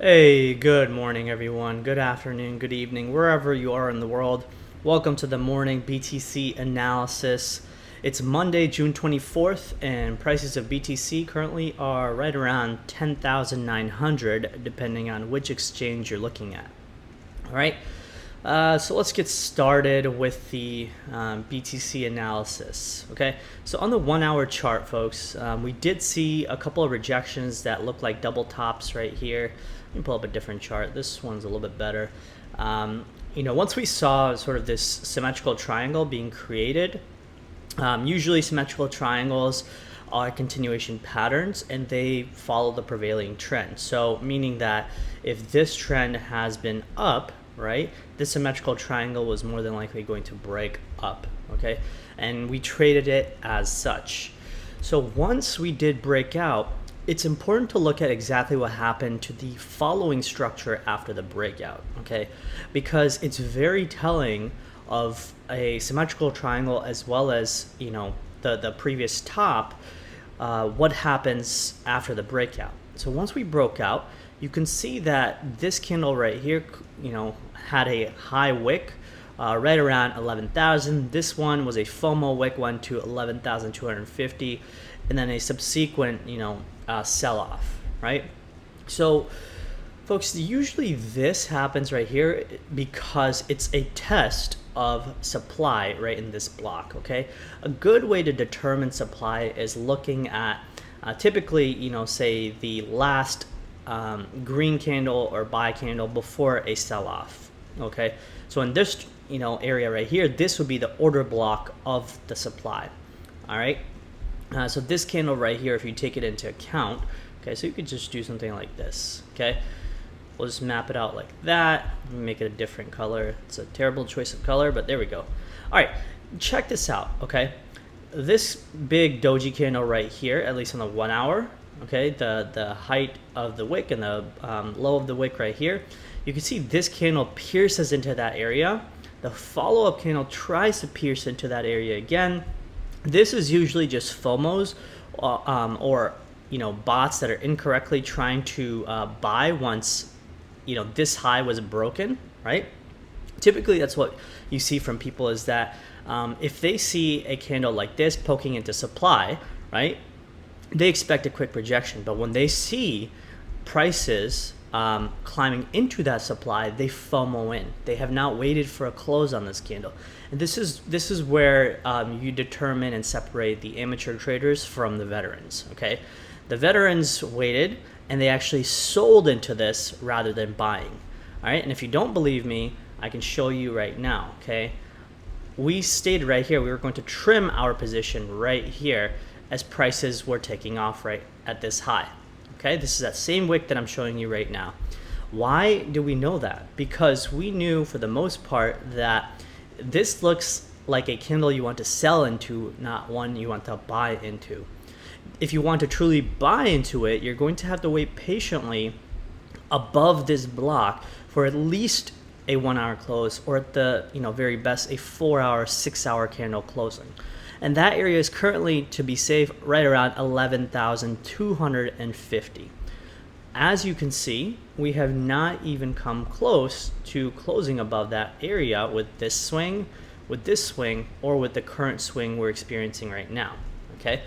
Hey, good morning, everyone. Good afternoon, good evening, wherever you are in the world. Welcome to the morning BTC analysis. It's Monday, June 24th, and prices of BTC currently are right around 10,900, depending on which exchange you're looking at. All right. So let's get started with the BTC analysis. Okay, so on the 1 hour chart, folks, we did see a couple of rejections that look like double tops right here. Let me pull up a different chart. This one's a little bit better. Once we saw sort of this symmetrical triangle being created, usually symmetrical triangles are continuation patterns and they follow the prevailing trend. So meaning that if this trend has been up, right, this symmetrical triangle was more than likely going to break up, okay? And we traded it as such. So once we did break out, it's important to look at exactly what happened to the following structure after the breakout, okay? Because it's very telling of a symmetrical triangle as well as, the previous top, what happens after the breakout. So once we broke out, you can see that this candle right here, had a high wick right around 11,000. This one was a FOMO wick, went to 11,250, and then a subsequent, sell-off, right? So, folks, usually this happens right here because it's a test of supply right in this block, okay? A good way to determine supply is looking at typically, say the last green candle or buy candle before a sell-off, okay? So in this area right here, this would be the order block of the supply. All right, so this candle right here, if you take it into account, okay, so you could just do something like this. Okay, we'll just map it out like that, make it a different color. It's a terrible choice of color, but there we go. All right, check this out. Okay, this big doji candle right here, at least on the 1 hour, okay, the height of the wick and the low of the wick right here, you can see this candle pierces into that area. The follow-up candle tries to pierce into that area again. This is usually just FOMOs or bots that are incorrectly trying to buy once this high was broken, right? Typically that's what you see from people, is that if they see a candle like this poking into supply, right, they expect a quick rejection. But when they see prices climbing into that supply, they FOMO in. They have not waited for a close on this candle. And this is where you determine and separate the amateur traders from the veterans, okay? The veterans waited and they actually sold into this rather than buying. All right, and if you don't believe me, I can show you right now, okay? We stated right here we were going to trim our position right here as prices were taking off right at this high. Okay, this is that same wick that I'm showing you right now. Why do we know that? Because we knew for the most part that this looks like a candle you want to sell into, not one you want to buy into. If you want to truly buy into it, you're going to have to wait patiently above this block for at least a 1 hour close, or at the very best a 4 hour, 6 hour candle closing. And that area is currently, to be safe, right around 11,250. As you can see, we have not even come close to closing above that area with this swing, or with the current swing we're experiencing right now. Okay,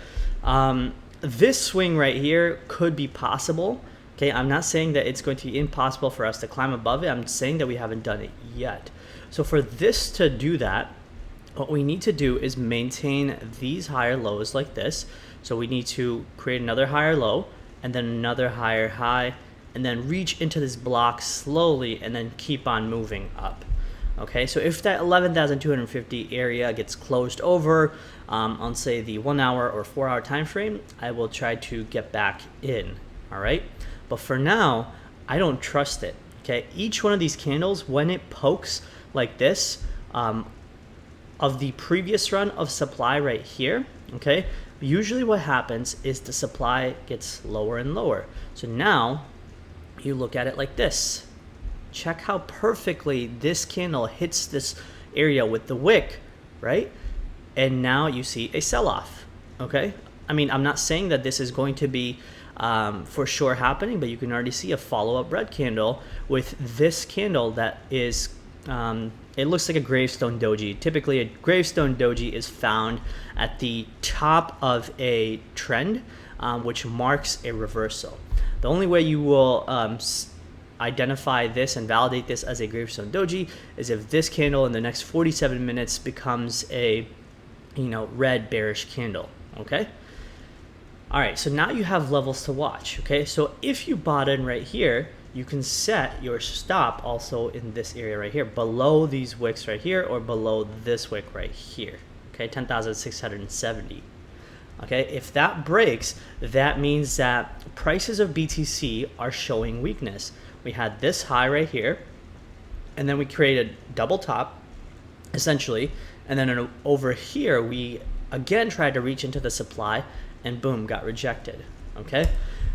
this swing right here could be possible. Okay, I'm not saying that it's going to be impossible for us to climb above it. I'm saying that we haven't done it yet. So for this to do that, what we need to do is maintain these higher lows like this. So we need to create another higher low and then another higher high, and then reach into this block slowly and then keep on moving up. Okay, so if that 11,250 area gets closed over on say the 1 hour or 4 hour time frame, I will try to get back in. All right, but for now, I don't trust it. Okay, each one of these candles, when it pokes like this, of the previous run of supply right here, okay, usually what happens is the supply gets lower and lower. So now you look at it like this. Check how perfectly this candle hits this area with the wick, right? And now you see a sell-off, okay? I mean, I'm not saying that this is going to be for sure happening, but you can already see a follow-up red candle with this candle that is, it looks like a gravestone doji. Typically, a gravestone doji is found at the top of a trend, which marks a reversal. The only way you will identify this and validate this as a gravestone doji is if this candle in the next 47 minutes becomes a red bearish candle. Okay. All right, so now you have levels to watch. Okay, so if you bought in right here, you can set your stop also in this area right here, below these wicks right here, or below this wick right here. Okay, 10,670. Okay, if that breaks, that means that prices of BTC are showing weakness. We had this high right here, and then we created a double top, essentially, and then over here we again tried to reach into the supply, and boom, got rejected. Okay,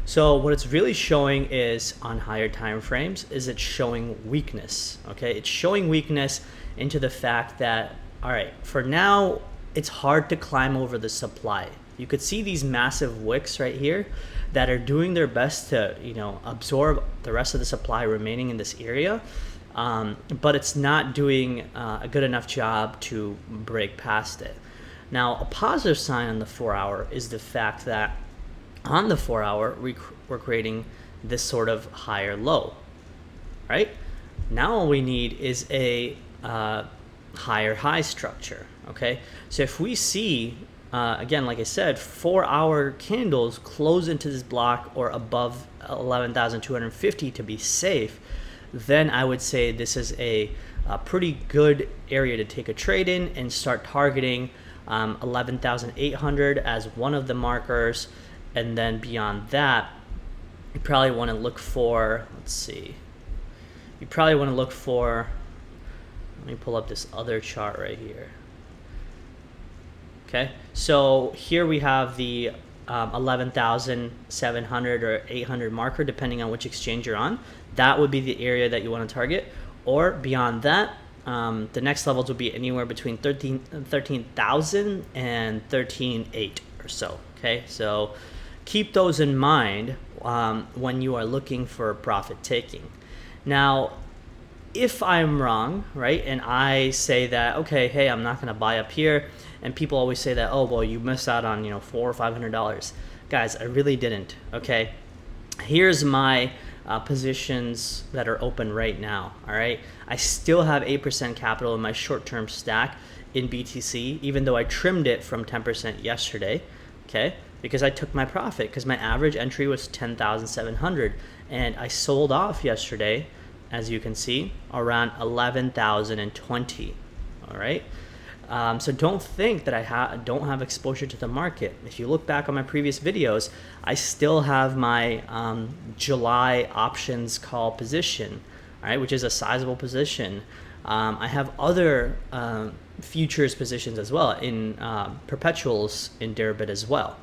so what it's really showing is on higher time frames is it's showing weakness. Okay, it's showing weakness into the fact that, all right, for now it's hard to climb over the supply. You could see these massive wicks right here that are doing their best to absorb the rest of the supply remaining in this area, but it's not doing a good enough job to break past it. Now, a positive sign on the 4 hour is the fact that on the 4 hour, we're creating this sort of higher low, right? Now all we need is a higher high structure, okay? So if we see, again, like I said, 4 hour candles close into this block or above 11,250 to be safe, then I would say this is a pretty good area to take a trade in and start targeting 11,800 as one of the markers, and then beyond that you probably want to look for, let me pull up this other chart right here. Okay, so here we have the 11,700 or 800 marker, depending on which exchange you're on. That would be the area that you want to target, or beyond that, the next levels will be anywhere between 13,000 and 13,800 or so. Okay, so keep those in mind when you are looking for profit taking. Now, if I'm wrong, right, and I say that, okay, hey, I'm not going to buy up here, and people always say that, oh, well, you missed out on $400 or $500. Guys, I really didn't. Okay, here's my positions that are open right now. All right, I still have 8% capital in my short-term stack in BTC, even though I trimmed it from 10% yesterday. Okay, because I took my profit, because my average entry was 10,700, and I sold off yesterday, as you can see, around 11,020. All right. So don't think that I don't have exposure to the market. If you look back on my previous videos, I still have my July options call position, all right, which is a sizable position. I have other futures positions as well in perpetuals in Deribit as well.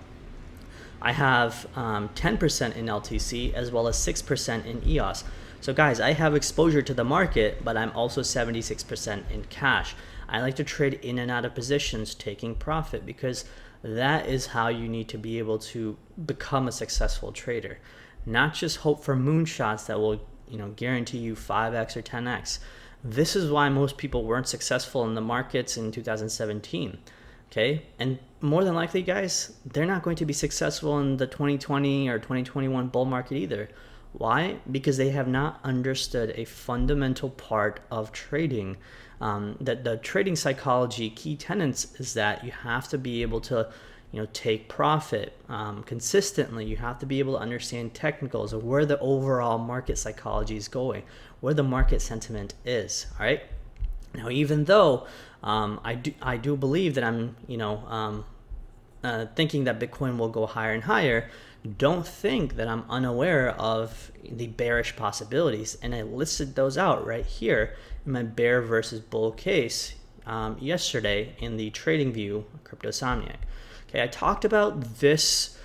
I have 10% in LTC as well as 6% in EOS. So guys, I have exposure to the market, but I'm also 76% in cash. I like to trade in and out of positions, taking profit, because that is how you need to be able to become a successful trader. Not just hope for moonshots that will, guarantee you 5x or 10x. This is why most people weren't successful in the markets in 2017. Okay, and more than likely, guys, they're not going to be successful in the 2020 or 2021 bull market either. Why? Because they have not understood a fundamental part of trading. That the trading psychology key tenets is that you have to be able to, take profit consistently. You have to be able to understand technicals of where the overall market psychology is going, where the market sentiment is. All right. Now, even though I do believe that I'm, thinking that Bitcoin will go higher and higher, don't think that I'm unaware of the bearish possibilities. And I listed those out right here in my bear versus bull case yesterday in the Trading View Cryptosomniac. Okay, I talked about this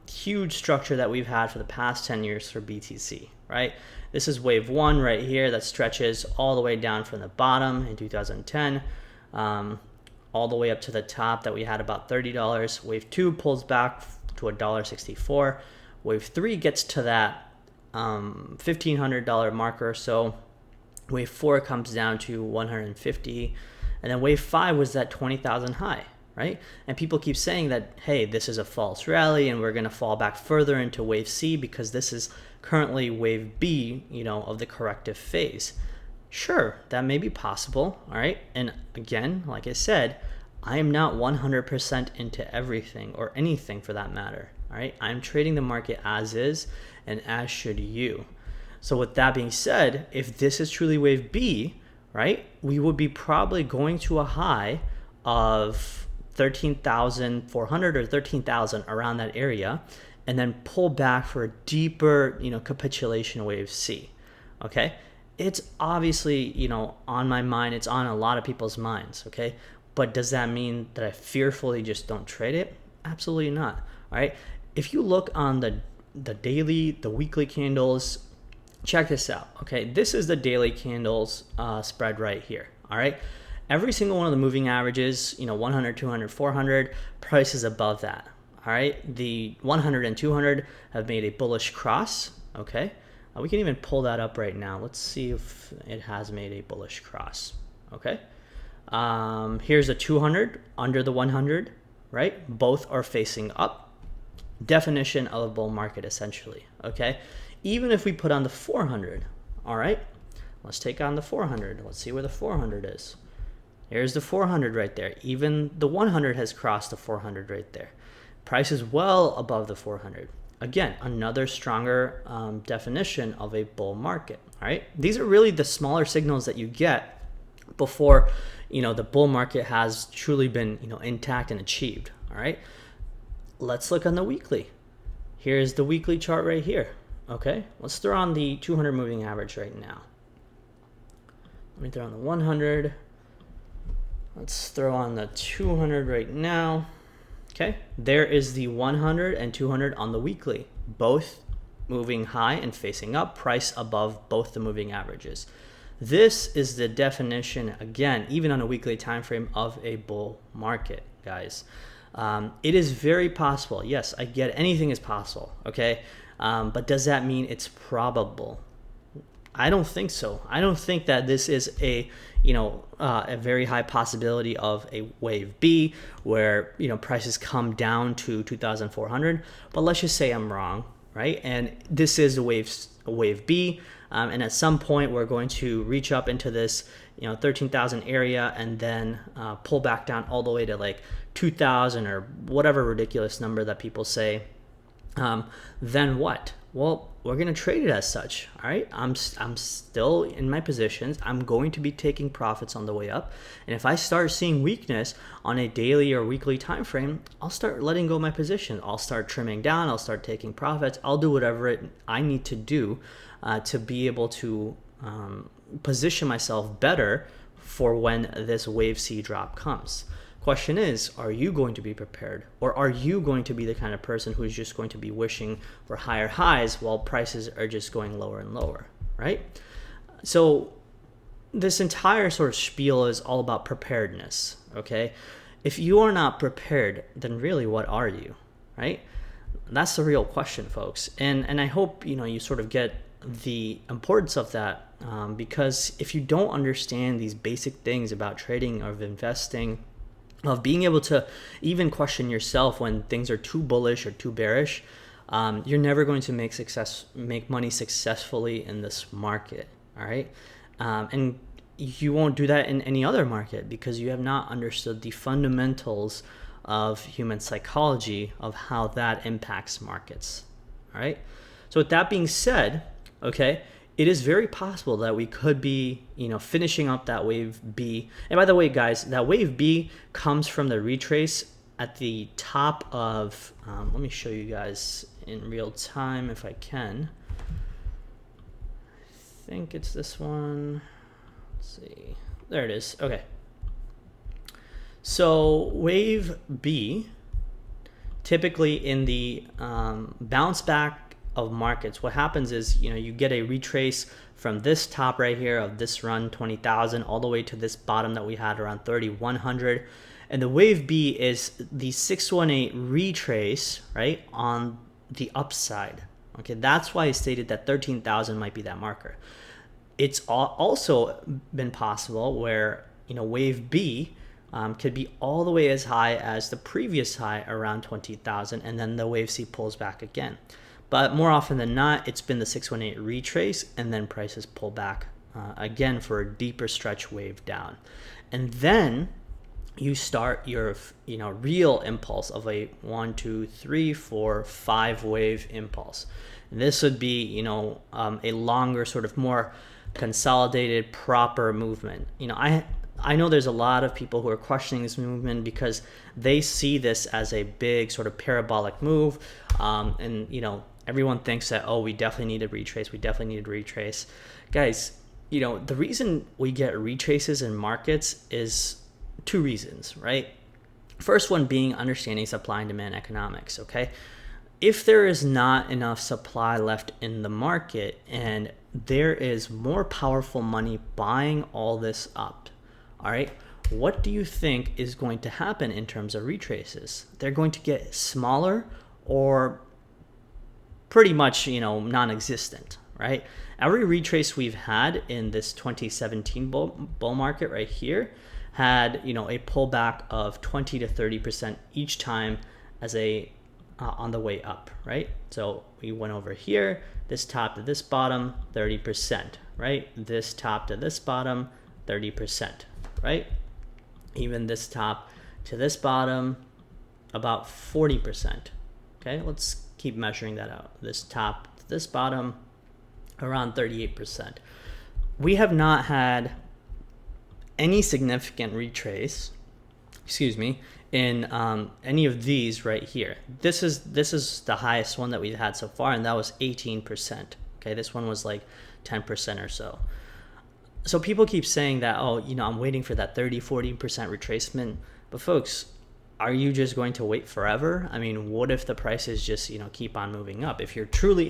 huge structure that we've had for the past 10 years for BTC, right? This is wave one right here that stretches all the way down from the bottom in 2010, all the way up to the top that we had about $30. Wave two pulls back to $1.64. Wave 3 gets to that $1,500 marker or so. Wave 4 comes down to 150, and then wave 5 was that 20,000 high, right? And people keep saying that, hey, this is a false rally and we're going to fall back further into wave C because this is currently wave B, of the corrective phase. Sure, that may be possible, all right? And again, like I said, I am not 100% into everything or anything for that matter, all right? I'm trading the market as is, and as should you. So with that being said, if this is truly wave B, right, we would be probably going to a high of 13,400 or 13,000 around that area, and then pull back for a deeper, capitulation wave C, okay? It's obviously, on my mind. It's on a lot of people's minds, okay? But does that mean that I fearfully just don't trade it? Absolutely not, all right? If you look on the daily, the weekly candles, check this out, okay? This is the daily candles spread right here, all right? Every single one of the moving averages, 100, 200, 400, price is above that, all right? The 100 and 200 have made a bullish cross, okay? We can even pull that up right now. Let's see if it has made a bullish cross, okay? Here's a 200 under the 100, right? Both are facing up. Definition of a bull market, essentially, okay? Even if we put on the 400, all right? Let's take on the 400. Let's see where the 400 is. Here's the 400 right there. Even the 100 has crossed the 400 right there. Price is well above the 400. Again, another stronger definition of a bull market, all right? These are really the smaller signals that you get before, the bull market has truly been, intact and achieved, all right? Let's look on the weekly. Here's the weekly chart right here, okay? Let's throw on the 200 moving average right now. Let me throw on the 100. Let's throw on the 200 right now. Okay, there is the 100 and 200 on the weekly, both moving high and facing up, price above both the moving averages. This is the definition, again, even on a weekly time frame, of a bull market, guys. It is very possible. Yes, I get anything is possible, okay? But does that mean it's probable? I don't think so. I don't think that this is a very high possibility of a wave B where, prices come down to 2,400. But let's just say I'm wrong, right? And this is a wave B. And at some point, we're going to reach up into this, 13,000 area and then pull back down all the way to like 2,000 or whatever ridiculous number that people say. Then what? Well, we're going to trade it as such, all right? I'm still in my positions. I'm going to be taking profits on the way up. And if I start seeing weakness on a daily or weekly time frame, I'll start letting go of my position. I'll start trimming down. I'll start taking profits. I'll do whatever I need to do to be able to position myself better for when this wave C drop comes. Question is, are you going to be prepared, or are you going to be the kind of person who's just going to be wishing for higher highs while prices are just going lower and lower, right? So this entire sort of spiel is all about preparedness, okay? If you are not prepared, then really what are you, right? That's the real question, folks. And I hope, you sort of get the importance of that, because if you don't understand these basic things about trading or investing, of being able to even question yourself when things are too bullish or too bearish, you're never going to make money successfully in this market, all right? And you won't do that in any other market because you have not understood the fundamentals of human psychology of how that impacts markets, all right? So with that being said, okay, it is very possible that we could be, finishing up that wave B. And by the way, guys, that wave B comes from the retrace at the top of, let me show you guys in real time if I can. I think it's this one. Let's see. There it is. Okay. So wave B, typically in the bounce back of markets, what happens is, you get a retrace from this top right here of this run 20,000 all the way to this bottom that we had around 3,100, and the wave B is the 618 retrace, right, on the upside. Okay, that's why I stated that 13,000 might be that marker. It's also been possible where, wave B could be all the way as high as the previous high around 20,000, and then the wave C pulls back again. But more often than not, it's been the 618 retrace, and then prices pull back again for a deeper stretch wave down. And then you start your real impulse of a 1, 2, 3, 4, 5 wave impulse. And this would be a longer, sort of more consolidated, proper movement. I know there's a lot of people who are questioning this movement because they see this as a big sort of parabolic move, and everyone thinks that, oh, we definitely need a retrace, guys. The reason we get retraces in markets is two reasons, right? First one being understanding supply and demand economics. Okay, if there is not enough supply left in the market and there is more powerful money buying all this up, all right, what do you think is going to happen in terms of retraces? They're going to get smaller or pretty much, non-existent, right? Every retrace we've had in this 2017 bull market right here had, a pullback of 20 to 30% each time as on the way up, right? So we went over here, this top to this bottom, 30%, right? This top to this bottom, 30%, right? Even this top to this bottom, about 40%. Okay, let's keep measuring that out. This top to this bottom, around 38%. We have not had any significant retrace, in any of these right here. This is the highest one that we've had so far, and that was 18%. Okay, this one was like 10% or so. So people keep saying that, oh, I'm waiting for that 30-40% retracement. But folks, are you just going to wait forever? I mean, what if the prices just, keep on moving up? If you truly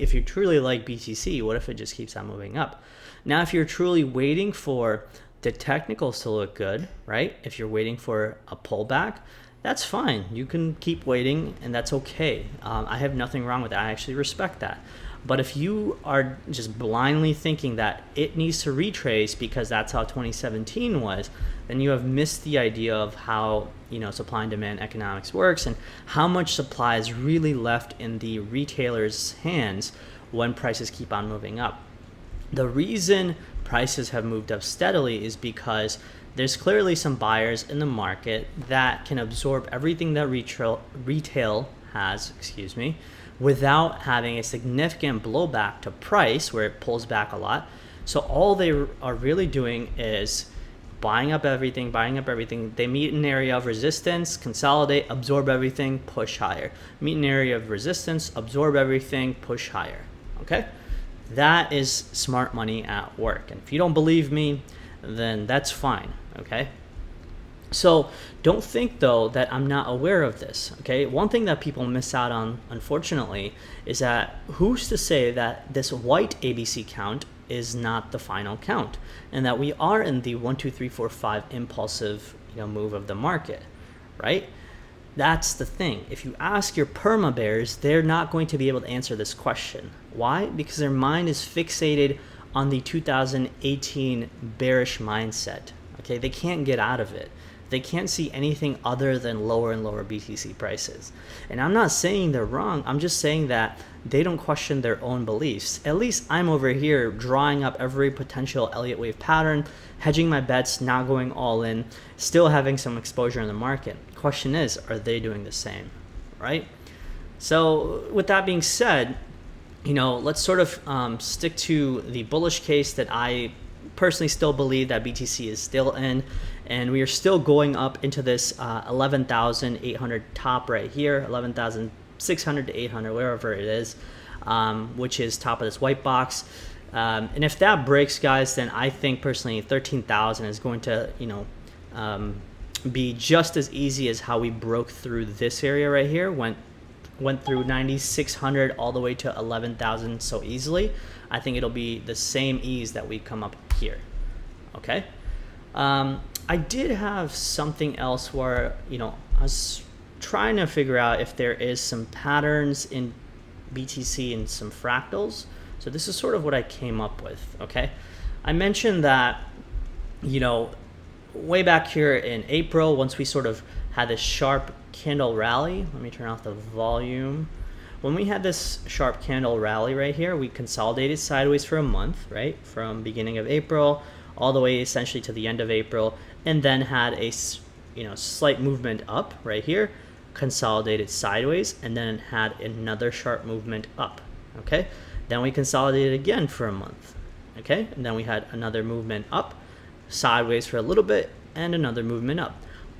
like BTC, what if it just keeps on moving up? Now, if you're truly waiting for the technicals to look good, right? If you're waiting for a pullback, that's fine. You can keep waiting, and that's okay. I have nothing wrong with that. I actually respect that. But if you are just blindly thinking that it needs to retrace because that's how 2017 was, then you have missed the idea of how supply and demand economics works and how much supply is really left in the retailers' hands when prices keep on moving up. The reason prices have moved up steadily is because there's clearly some buyers in the market that can absorb everything that retail has, without having a significant blowback to price where it pulls back a lot. So all they are really doing is buying up everything. They meet an area of resistance, consolidate, absorb everything, push higher. Meet an area of resistance, absorb everything, push higher. Okay? That is smart money at work. And if you don't believe me, then that's fine. Okay? So don't think, though, that I'm not aware of this, okay? One thing that people miss out on, unfortunately, is that who's to say that this white ABC count is not the final count and that we are in the 1, 2, 3, 4, 5 impulsive move of the market, right? That's the thing. If you ask your perma bears, they're not going to be able to answer this question. Why? Because their mind is fixated on the 2018 bearish mindset, okay? They can't get out of it. They can't see anything other than lower and lower BTC prices. And I'm not saying they're wrong. I'm just saying that they don't question their own beliefs. At least I'm over here drawing up every potential Elliott wave pattern, hedging my bets, not going all in, still having some exposure in the market. Question is, are they doing the same, right? So with that being said, let's sort of stick to the bullish case that I personally still believe that BTC is still in, and we are still going up into this 11,800 top right here, 11,600 to 800, wherever it is, which is top of this white box. And if that breaks, guys, then I think personally 13,000 is going to, be just as easy as how we broke through this area right here, went through 9,600 all the way to 11,000 so easily. I think it'll be the same ease that we come up here. Okay. I did have something else where, I was trying to figure out if there is some patterns in BTC in some fractals. So this is sort of what I came up with, okay? I mentioned that, you know, way back here in April, once we sort of had this sharp candle rally, let me turn off the volume. When we had this sharp candle rally right here, we consolidated sideways for a month, right? From beginning of April all the way essentially to the end of April, and then had a, you know, slight movement up right here, consolidated sideways, and then had another sharp movement up, okay? Then we consolidated again for a month, okay? And then we had another movement up, sideways for a little bit, and another movement up.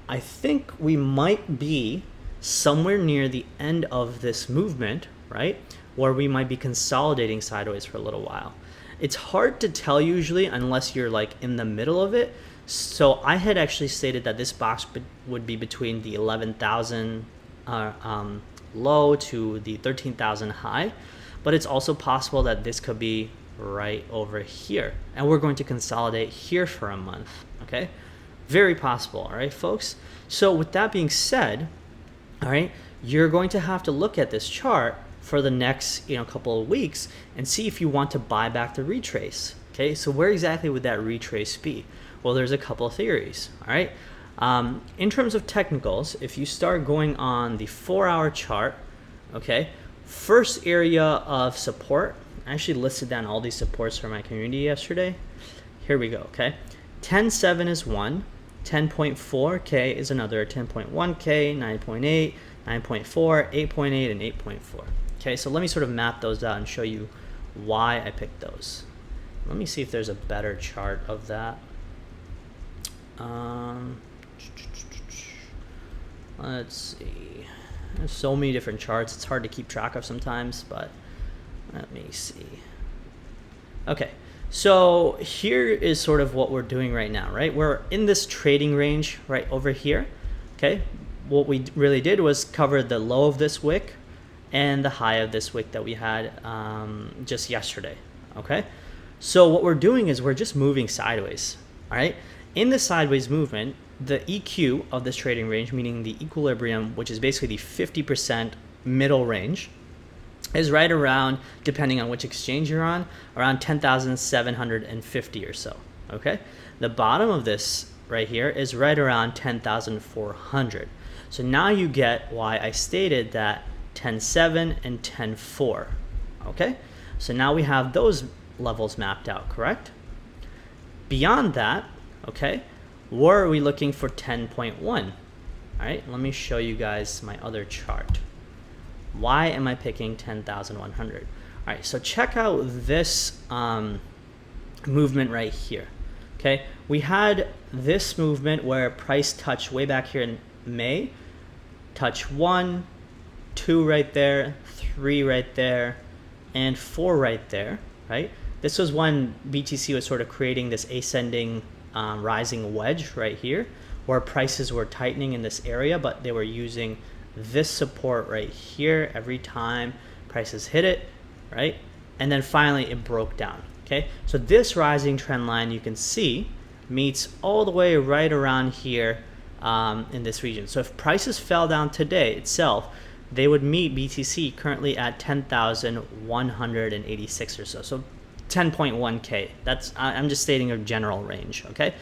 I think we might be somewhere near the end of this movement, right? Where we might be consolidating sideways for a little while. It's hard to tell usually unless you're like in the middle of it. So I had actually stated that this box would be between the 11,000 low to the 13,000 high, but it's also possible that this could be right over here, and we're going to consolidate here for a month, okay? Very possible, all right, folks? So with that being said, all right, you're going to have to look at this chart for the next, you know, couple of weeks and see if you want to buy back the retrace, okay? So where exactly would that retrace be? Well, there's a couple of theories, all right? In terms of technicals, if you start going on the 4-hour chart, okay, first area of support, I actually listed down all these supports for my community yesterday. Here we go, okay? 10.7 is one, 10.4K is another, 10.1K, 9.8, 9.4, 8.8, and 8.4. Okay, so let me sort of map those out and show you why I picked those. Let me see if there's a better chart of that. Let's see. There's so many different charts. It's hard to keep track of sometimes, but let me see. Okay, so here is sort of what we're doing right now, right? We're in this trading range right over here, okay? What we really did was cover the low of this wick and the high of this wick that we had just yesterday, okay? So what we're doing is we're just moving sideways, all right? In the sideways movement, the EQ of this trading range, meaning the equilibrium, which is basically the 50% middle range, is right around, depending on which exchange you're on, around 10,750 or so, okay? The bottom of this right here is right around 10,400. So now you get why I stated that 10.7 and 10.4, okay? So now we have those levels mapped out, correct? Beyond that, okay, where are we looking for 10.1? All right, let me show you guys my other chart. Why am I picking 10,100? All right, so check out this movement right here, okay? We had this movement where price touched way back here in May, touch 1, 2 right there, 3 right there, and 4 right there, right? This was when BTC was sort of creating this ascending rising wedge right here, where prices were tightening in this area, but they were using this support right here every time prices hit it, right? And then finally it broke down, okay? So this rising trend line, you can see, meets all the way right around here in this region. So if prices fell down today itself, they would meet BTC currently at 10,186 or so. So 10.1K. That's, I'm just stating a general range, okay?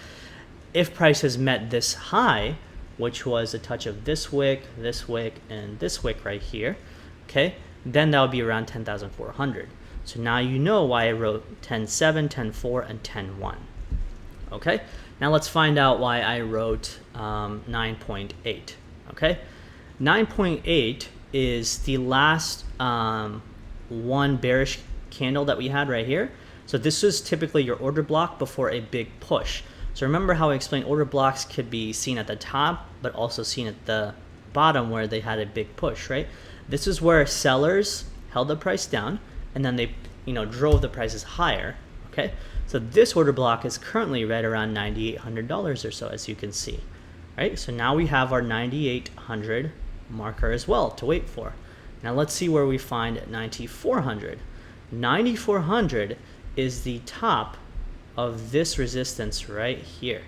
If prices met this high, which was a touch of this wick, and this wick right here, okay, then that would be around 10,400. So now you know why I wrote 10.7, 10.4, and 10.1. Okay, now let's find out why I wrote 9.8. Okay, 9.8 is the last one bearish candle that we had right here. So this is typically your order block before a big push. So remember how I explained order blocks could be seen at the top, but also seen at the bottom where they had a big push, right? This is where sellers held the price down and then they, drove the prices higher, okay? So this order block is currently right around $9,800 or so, as you can see, right? So now we have our 9,800 marker as well to wait for. Now let's see where we find 9,400. 9,400 is the top of this resistance right here.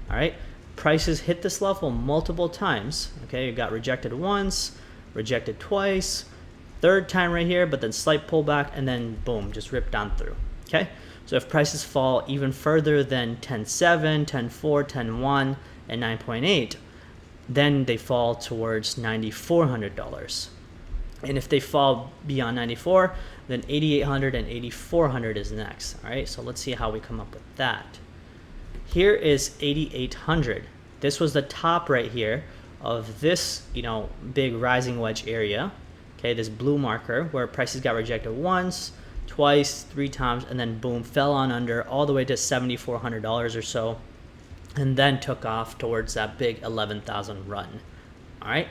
All right, prices hit this level multiple times. Okay, it got rejected once, rejected twice, third time right here, but then slight pullback, and then boom, just ripped down through. Okay, so if prices fall even further than 10.7, 10.4, 10.1, and 9.8, then they fall towards $9,400. And if they fall beyond 94, then 8,800 and 8,400 is next. All right, so let's see how we come up with that. Here is 8,800. This was the top right here of this, big rising wedge area. Okay, this blue marker where prices got rejected once, twice, 3 times, and then boom, fell on under all the way to $7,400 or so, and then took off towards that big 11,000 run. All right,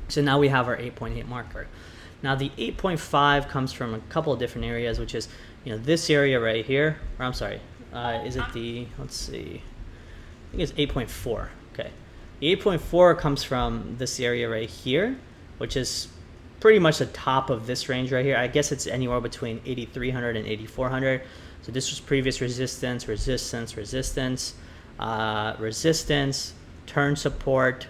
so now we have our 8.8 marker. Now the 8.5 comes from a couple of different areas, which is this area right here, or I'm sorry, is it the, let's see, I think it's 8.4. Okay, the 8.4 comes from this area right here, which is pretty much the top of this range right here. I guess it's anywhere between 8,300 and 8,400. So this was previous resistance, resistance, resistance, resistance, turn support,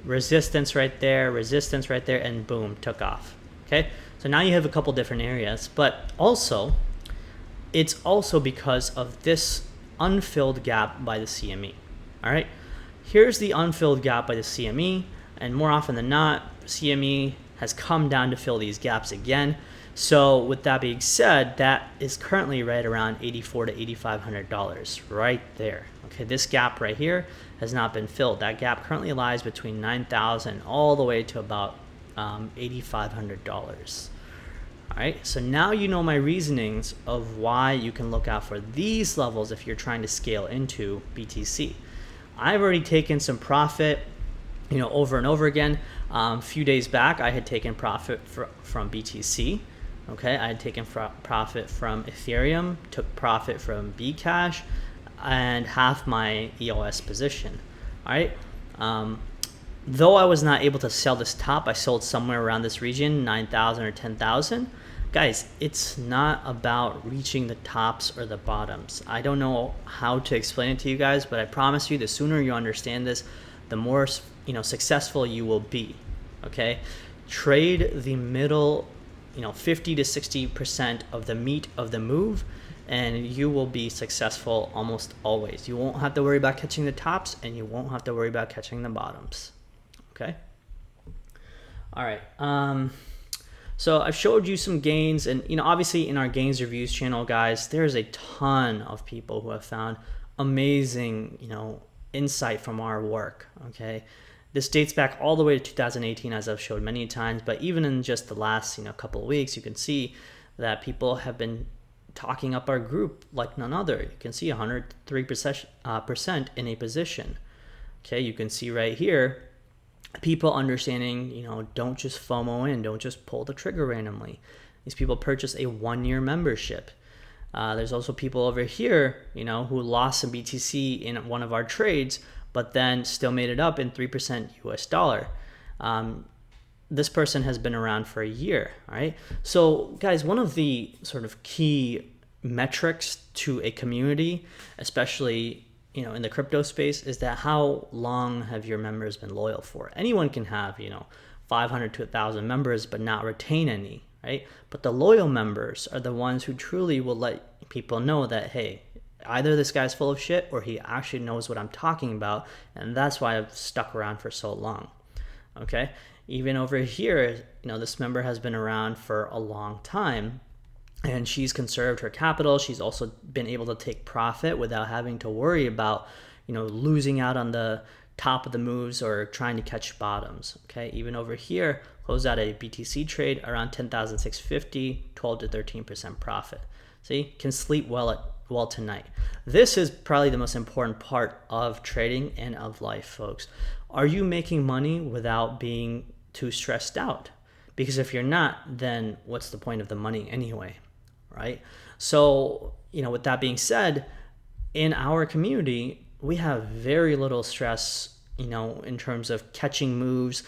resistance right there, and boom, took off. Okay, so now you have a couple different areas, but also it's also because of this unfilled gap by the CME. All right, here's the unfilled gap by the CME, and more often than not, CME has come down to fill these gaps again. So with that being said, that is currently right around $8,400 to $8,500 right there. Okay, this gap right here has not been filled. That gap currently lies between $9,000 all the way to about $8,500. All right, so now you know my reasonings of why you can look out for these levels if you're trying to scale into BTC. I've already taken some profit, over and over again. A few days back, I had taken profit from BTC. Okay, I had taken profit from Ethereum, took profit from Bcash, and half my EOS position. All right. Though I was not able to sell this top, I sold somewhere around this region, 9,000 or 10,000. Guys, it's not about reaching the tops or the bottoms. I don't know how to explain it to you guys, but I promise you, the sooner you understand this, the more successful you will be. Okay, trade the middle 50 to 60% of the meat of the move, and you will be successful almost always. You won't have to worry about catching the tops, and you won't have to worry about catching the bottoms. Okay, all right, so I've showed you some gains, and obviously in our gains reviews channel, guys, there's a ton of people who have found amazing insight from our work. Okay, this dates back all the way to 2018, as I've showed many times, but even in just the last couple of weeks, you can see that people have been talking up our group like none other. You can see 103% in a position. Okay, you can see right here people understanding, don't just FOMO in, don't just pull the trigger randomly. These people purchase a 1-year membership. There's also people over here, who lost some BTC in one of our trades, but then still made it up in 3% US dollar. This person has been around for a year, all right? So guys, one of the sort of key metrics to a community, especially in the crypto space, is that how long have your members been loyal for? Anyone can have 500 to 1,000 members but not retain any, right? But the loyal members are the ones who truly will let people know that, hey, either this guy's full of shit or he actually knows what I'm talking about, and that's why I've stuck around for so long. Okay, even over here, this member has been around for a long time, and she's conserved her capital. She's also been able to take profit without having to worry about losing out on the top of the moves or trying to catch bottoms. Okay, even over here, closed out a BTC trade around 10,650, 12 to 13% profit. See, can sleep well tonight. This is probably the most important part of trading and of life, folks. Are you making money without being too stressed out? Because if you're not, then what's the point of the money anyway, right? So, with that being said, in our community, we have very little stress, in terms of catching moves,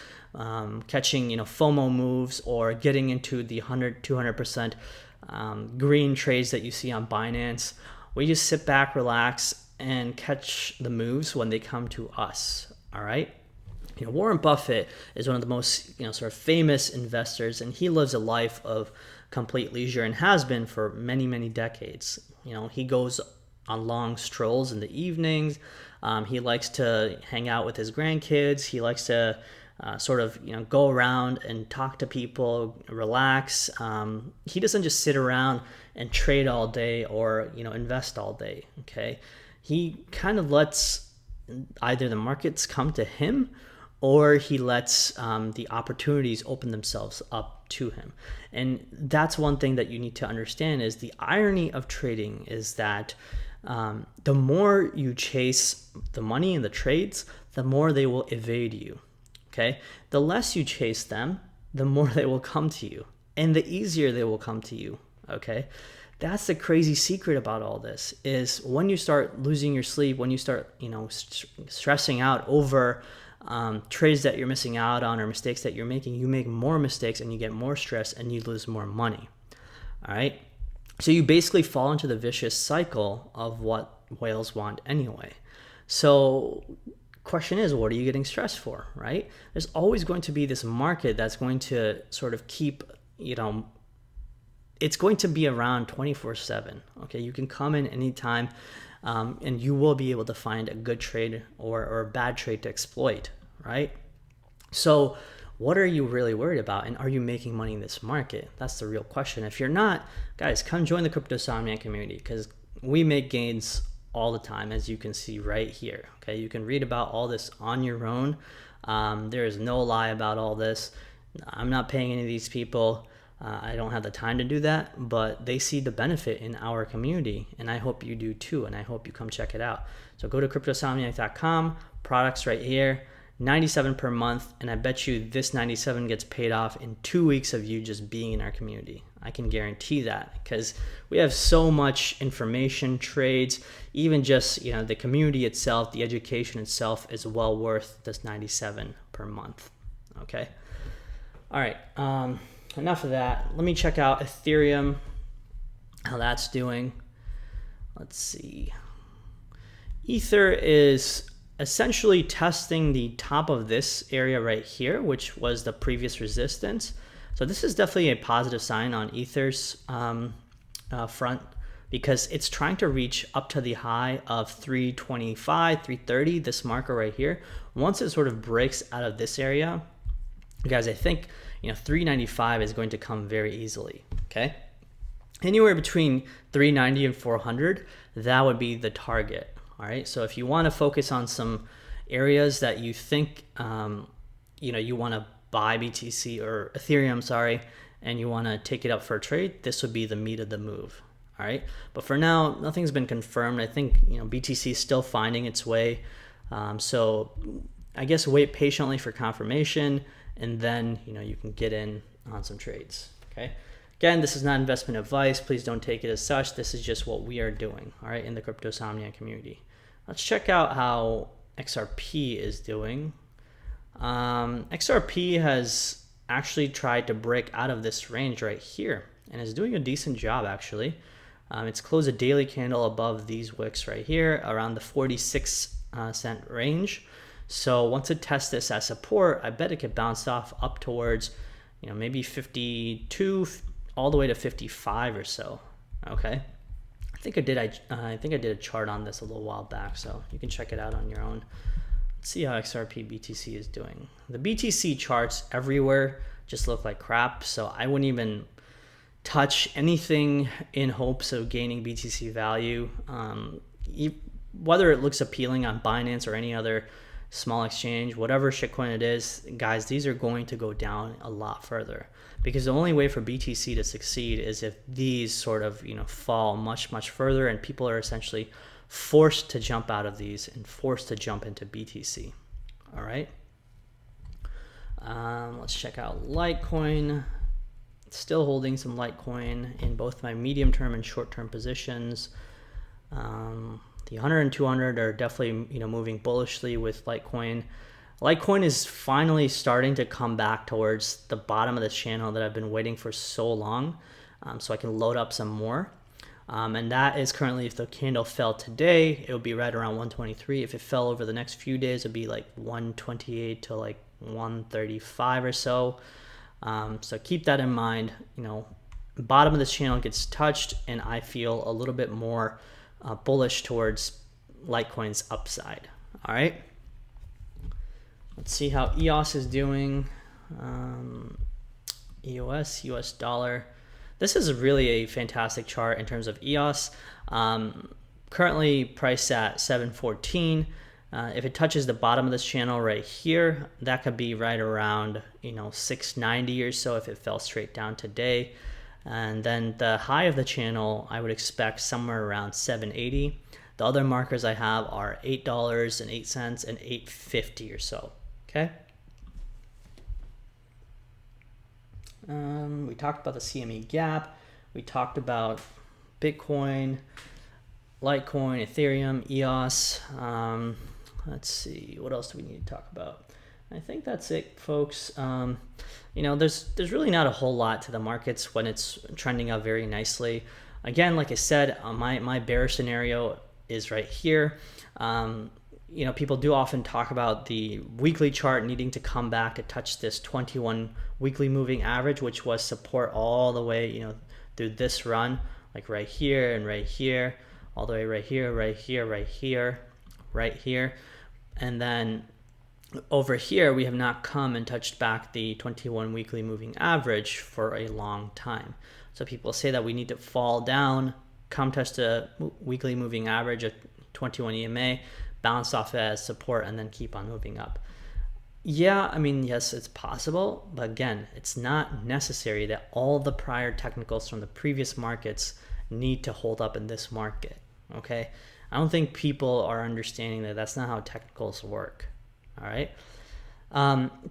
catching, FOMO moves, or getting into the 100, 200% green trades that you see on Binance. We just sit back, relax, and catch the moves when they come to us. All right. Warren Buffett is one of the most, sort of famous investors, and he lives a life of complete leisure and has been for many, many decades. He goes on long strolls in the evenings. He likes to hang out with his grandkids. He likes to go around and talk to people, relax. He doesn't just sit around and trade all day or, invest all day. Okay. He kind of lets either the markets come to him, or he lets the opportunities open themselves up to him. And that's one thing that you need to understand, is the irony of trading is that the more you chase the money in the trades, the more they will evade you. Okay? The less you chase them, the more they will come to you, and the easier they will come to you. Okay? That's the crazy secret about all this, is when you start losing your sleep, when you start, stressing out over trades that you're missing out on or mistakes that you're making, you make more mistakes and you get more stress and you lose more money. All right. So you basically fall into the vicious cycle of what whales want anyway. So question is, what are you getting stressed for, right? There's always going to be this market that's going to sort of keep, it's going to be around 24/7. Okay. You can come in anytime. And you will be able to find a good trade or a bad trade to exploit, right? So what are you really worried about? And are you making money in this market? That's the real question. If you're not, guys, come join the Cryptosomniac community, because we make gains all the time, as you can see right here. Okay, you can read about all this on your own. There is no lie about all this. I'm not paying any of these people. I don't have the time to do that, but they see the benefit in our community, and I hope you do too, and I hope you come check it out. So go to cryptosomniac.com, products right here, $97 per month, and I bet you this $97 gets paid off in 2 weeks of you just being in our community. I can guarantee that, because we have so much information, trades, even just the community itself, the education itself is well worth this $97 per month. Okay. All right. Enough of that. Let me check out Ethereum, how that's doing. Let's see. Ether is essentially testing the top of this area right here, which was the previous resistance. So this is definitely a positive sign on Ether's front, because it's trying to reach up to the high of 325, 330, this marker right here. Once it sort of breaks out of this area, guys, I think 395 is going to come very easily. Okay, anywhere between 390 and 400, that would be the target. All right, so if you want to focus on some areas that you think you want to buy BTC or Ethereum, sorry, and you want to take it up for a trade, this would be the meat of the move. All right, but for now, nothing's been confirmed. I think BTC is still finding its way. So I guess wait patiently for confirmation, and then you can get in on some trades. Okay, again, this is not investment advice. Please don't take it as such. This is just what we are doing, all right, in the Cryptosomniac community. Let's check out how XRP is doing. XRP has actually tried to break out of this range right here and is doing a decent job, actually. It's closed a daily candle above these wicks right here around the 46 cent range. So once it tests this as support, I bet it could bounce off up towards, maybe 52 all the way to 55 or so. Okay. I think I did a chart on this a little while back, so you can check it out on your own. Let's see how XRP BTC is doing. The BTC charts everywhere just look like crap, so I wouldn't even touch anything in hopes of gaining BTC value. Whether it looks appealing on Binance or any other small exchange, whatever shitcoin it is, guys, these are going to go down a lot further, because the only way for BTC to succeed is if these sort of fall much, much further, and people are essentially forced to jump out of these and forced to jump into BTC. All right, let's check out Litecoin. Still holding some Litecoin in both my medium term and short term positions. The 100 and 200 are definitely moving bullishly with Litecoin. Litecoin is finally starting to come back towards the bottom of this channel that I've been waiting for so long, so I can load up some more. And that is currently, if the candle fell today, it would be right around 123. If it fell over the next few days, it'd be like 128 to like 135 or so. So keep that in mind. Bottom of this channel gets touched, and I feel a little bit more bullish towards Litecoin's upside. All right. Let's see how EOS is doing. EOS, US dollar. This is really a fantastic chart in terms of EOS. Currently priced at 714. If it touches the bottom of this channel right here, that could be right around 690 or so if it fell straight down today. And then the high of the channel, I would expect somewhere around 780. The other markers I have are $8.08 and $8.50 or so. Okay. We talked about the CME gap. We talked about Bitcoin, Litecoin, Ethereum, EOS. Let's see, what else do we need to talk about? I think that's it, folks. There's really not a whole lot to the markets when it's trending up very nicely. Again, like I said, my bear scenario is right here. People do often talk about the weekly chart needing to come back to touch this 21 weekly moving average, which was support all the way, through this run, like right here and right here, all the way right here, right here, right here, right here. And then over here, we have not come and touched back the 21 weekly moving average for a long time. So people say that we need to fall down, come touch the weekly moving average of 21 EMA, bounce off as support, and then keep on moving up. Yeah, yes, it's possible, but again, it's not necessary that all the prior technicals from the previous markets need to hold up in this market, okay? I don't think people are understanding that that's not how technicals work, all right?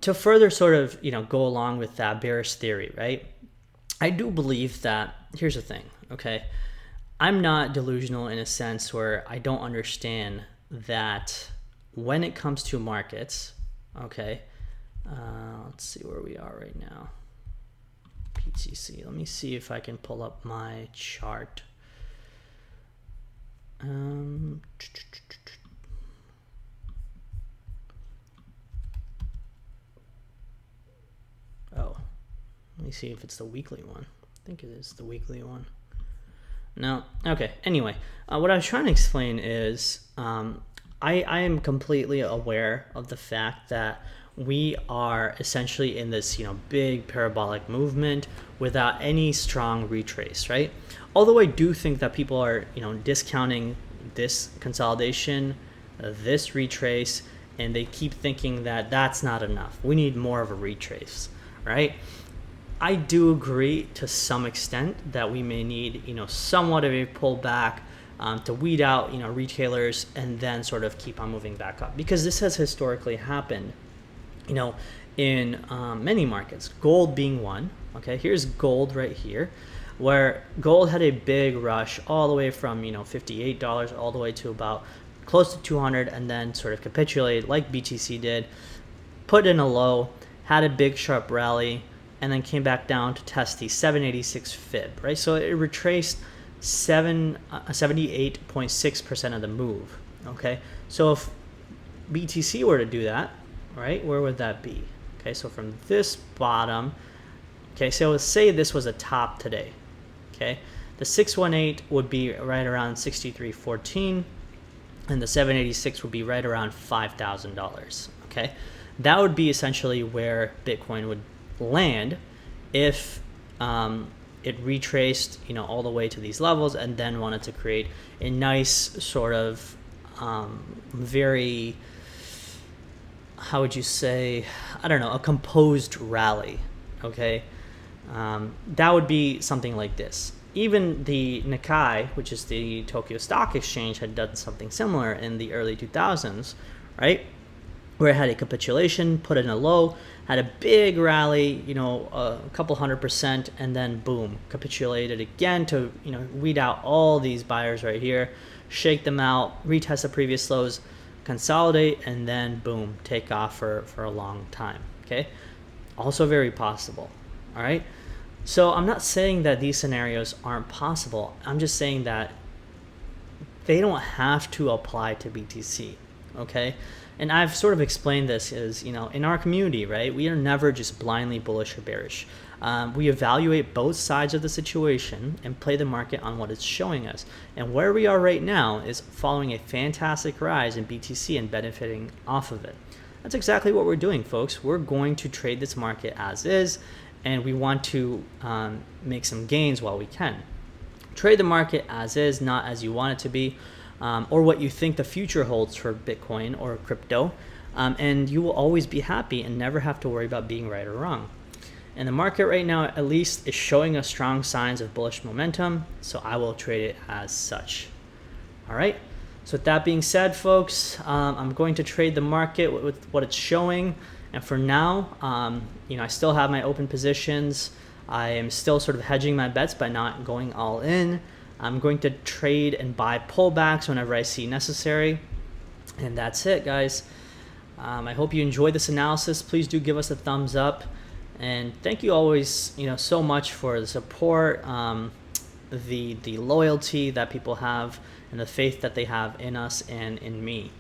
To further sort of, go along with that bearish theory, right? I do believe that, here's the thing, okay? I'm not delusional in a sense where I don't understand that when it comes to markets, okay, let's see where we are right now. PTC, let me see if I can pull up my chart. Oh, let me see if it's the weekly one. I think it is the weekly one. No, okay, anyway, what I was trying to explain is I am completely aware of the fact that we are essentially in this big parabolic movement without any strong retrace, right? Although I do think that people are discounting this consolidation, this retrace, and they keep thinking that that's not enough. We need more of a retrace, right? I do agree to some extent that we may need somewhat of a pullback to weed out retailers and then sort of keep on moving back up, because this has historically happened in many markets, gold being one. Okay, here's gold right here, where gold had a big rush all the way from $58 all the way to about close to 200, and then sort of capitulated like BTC did, put in a low, had a big sharp rally, and then came back down to test the 786 fib, right? So it retraced 78.6% of the move, okay? So if BTC were to do that, right, where would that be? Okay, so from this bottom, okay, so let's say this was a top today, okay? The 618 would be right around 63.14, and the 786 would be right around $5,000, okay? That would be essentially where Bitcoin would land if it retraced all the way to these levels and then wanted to create a nice sort of very, how would you say, I don't know, a composed rally, okay? That would be something like this. Even the Nikkei, which is the Tokyo Stock Exchange, had done something similar in the early 2000s, right? Where it had a capitulation, put in a low, had a big rally, a couple 100%, and then boom, capitulated again to, weed out all these buyers right here, shake them out, retest the previous lows, consolidate, and then boom, take off for a long time, okay? Also very possible, all right? So I'm not saying that these scenarios aren't possible. I'm just saying that they don't have to apply to BTC, okay? And I've sort of explained this as, in our community, right? We are never just blindly bullish or bearish. We evaluate both sides of the situation and play the market on what it's showing us. And where we are right now is following a fantastic rise in BTC and benefiting off of it. That's exactly what we're doing, folks. We're going to trade this market as is, and we want to make some gains while we can. Trade the market as is, not as you want it to be, or what you think the future holds for Bitcoin or crypto, and you will always be happy and never have to worry about being right or wrong. And the market right now, at least, is showing us strong signs of bullish momentum, so I will trade it as such. All right. So with that being said, folks, I'm going to trade the market with what it's showing. And for now, I still have my open positions. I am still sort of hedging my bets by not going all in. I'm going to trade and buy pullbacks whenever I see necessary. And that's it, guys. I hope you enjoyed this analysis. Please do give us a thumbs up. And thank you always, so much for the support, the loyalty that people have, and the faith that they have in us and in me.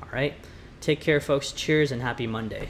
All right. Take care, folks. Cheers and happy Monday.